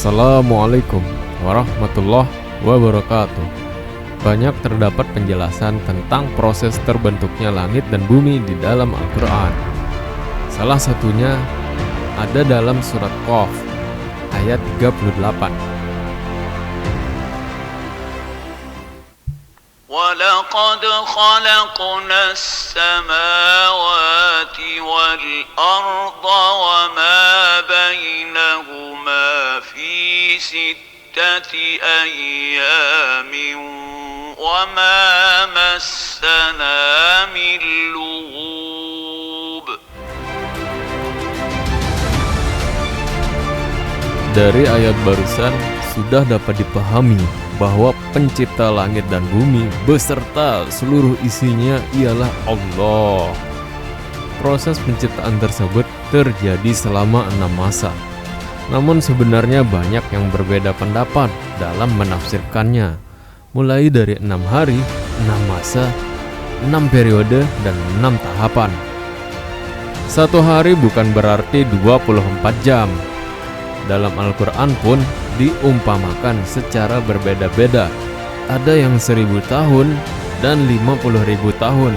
Assalamualaikum warahmatullahi wabarakatuh. Banyak terdapat penjelasan tentang proses terbentuknya langit dan bumi di dalam Al-Quran. Salah satunya ada dalam surat Qaf ayat 38. وَلَقَدْ خَلَقْنَا السَّمَاوَاتِ وَالْأَرْضَ وَمَا بَيْنَهُمَا فِي 6 أَيَّامٍ وَمَا مَسَّنَا مِن لُّغُوبٍ. Dari ayat barusan sudah dapat dipahami bahwa pencipta langit dan bumi beserta seluruh isinya ialah Allah. Proses penciptaan tersebut terjadi selama 6 masa. Namun sebenarnya banyak yang berbeda pendapat dalam menafsirkannya, mulai dari 6 hari, 6 masa, 6 periode, dan 6 tahapan. Satu hari bukan berarti 24 jam. Dalam Al-Quran pun diumpamakan secara berbeda-beda. Ada yang 1000 tahun dan 50.000 tahun.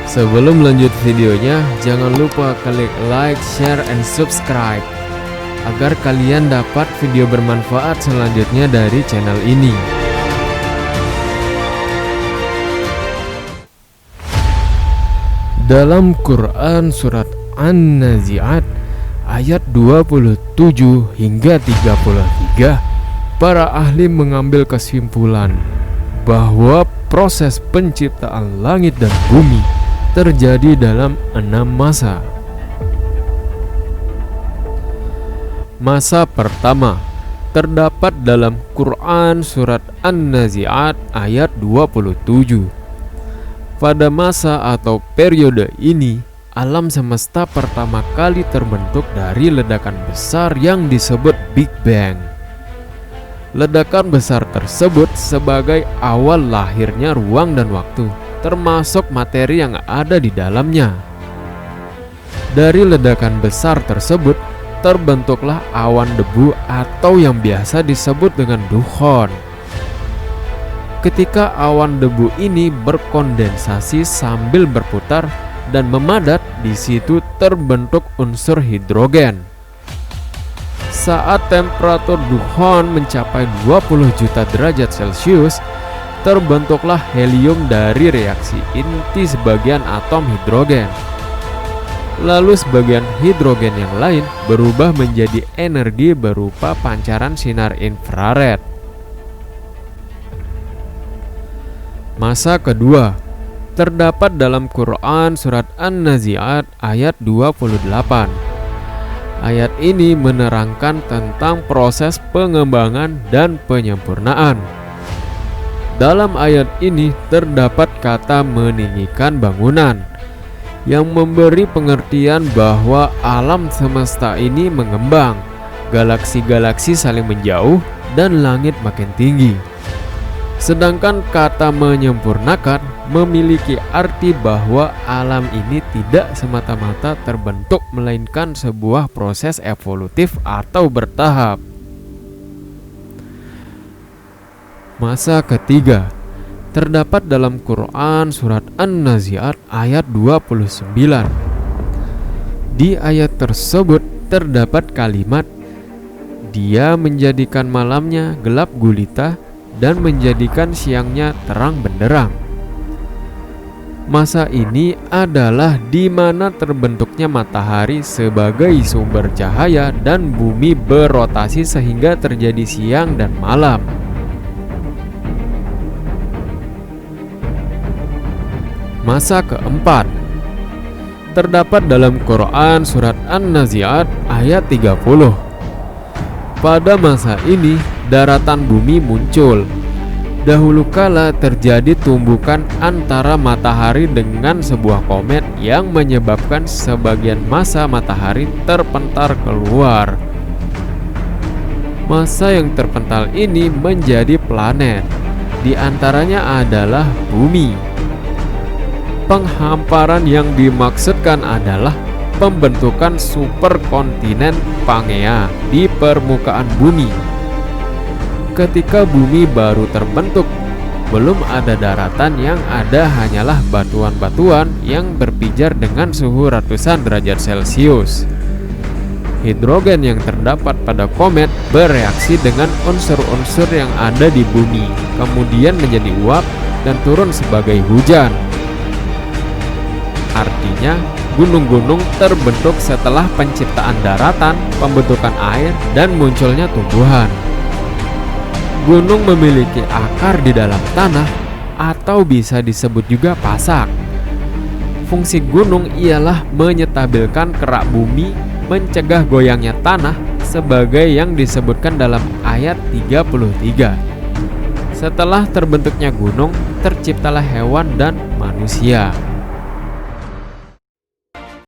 Sebelum lanjut videonya, jangan lupa klik like, share, and subscribe agar kalian dapat video bermanfaat selanjutnya dari channel ini. Dalam Quran surat An-Nazi'at ayat 27 hingga 33, para ahli mengambil kesimpulan bahwa proses penciptaan langit dan bumi terjadi dalam 6 masa. Masa pertama terdapat dalam Quran surat An-Nazi'at ayat 27. Pada masa atau periode ini, alam semesta pertama kali terbentuk dari ledakan besar yang disebut Big Bang. Ledakan besar tersebut sebagai awal lahirnya ruang dan waktu, termasuk materi yang ada di dalamnya. Dari ledakan besar tersebut, terbentuklah awan debu atau yang biasa disebut dengan dukhon. Ketika awan debu ini berkondensasi sambil berputar dan memadat, di situ terbentuk unsur hidrogen. Saat temperatur dukhon mencapai 20 juta derajat Celcius, terbentuklah helium dari reaksi inti sebagian atom hidrogen. Lalu sebagian hidrogen yang lain berubah menjadi energi berupa pancaran sinar infrared. Masa kedua terdapat dalam Quran surat An-Nazi'at ayat 28. Ayat ini menerangkan tentang proses pengembangan dan penyempurnaan. Dalam ayat ini terdapat kata meninggikan bangunan yang memberi pengertian bahwa alam semesta ini mengembang, galaksi-galaksi saling menjauh, dan langit makin tinggi. Sedangkan kata menyempurnakan memiliki arti bahwa alam ini tidak semata-mata terbentuk, melainkan sebuah proses evolutif atau bertahap. Masa ketiga terdapat dalam Quran surat An-Nazi'at ayat 29. Di ayat tersebut terdapat kalimat, "Dia menjadikan malamnya gelap gulita dan menjadikan siangnya terang benderang." Masa ini adalah di mana terbentuknya matahari sebagai sumber cahaya dan bumi berotasi sehingga terjadi siang dan malam. Masa keempat terdapat dalam Quran surat An-Nazi'at ayat 30. Pada masa ini daratan bumi muncul. Dahulu kala terjadi tumbukan antara matahari dengan sebuah komet yang menyebabkan sebagian massa matahari terpental keluar. Massa yang terpental ini menjadi planet. Di antaranya adalah bumi. Penghamparan yang dimaksudkan adalah pembentukan superkontinen Pangea di permukaan bumi. Ketika bumi baru terbentuk, belum ada daratan, yang ada hanyalah batuan-batuan yang berpijar dengan suhu ratusan derajat Celcius. Hidrogen yang terdapat pada komet bereaksi dengan unsur-unsur yang ada di bumi, kemudian menjadi uap dan turun sebagai hujan. Artinya, gunung-gunung terbentuk setelah penciptaan daratan, pembentukan air, dan munculnya tumbuhan. Gunung memiliki akar di dalam tanah, atau bisa disebut juga pasak. Fungsi gunung ialah menyetabilkan kerak bumi, mencegah goyangnya tanah, sebagai yang disebutkan dalam ayat 33. Setelah terbentuknya gunung, terciptalah hewan dan manusia.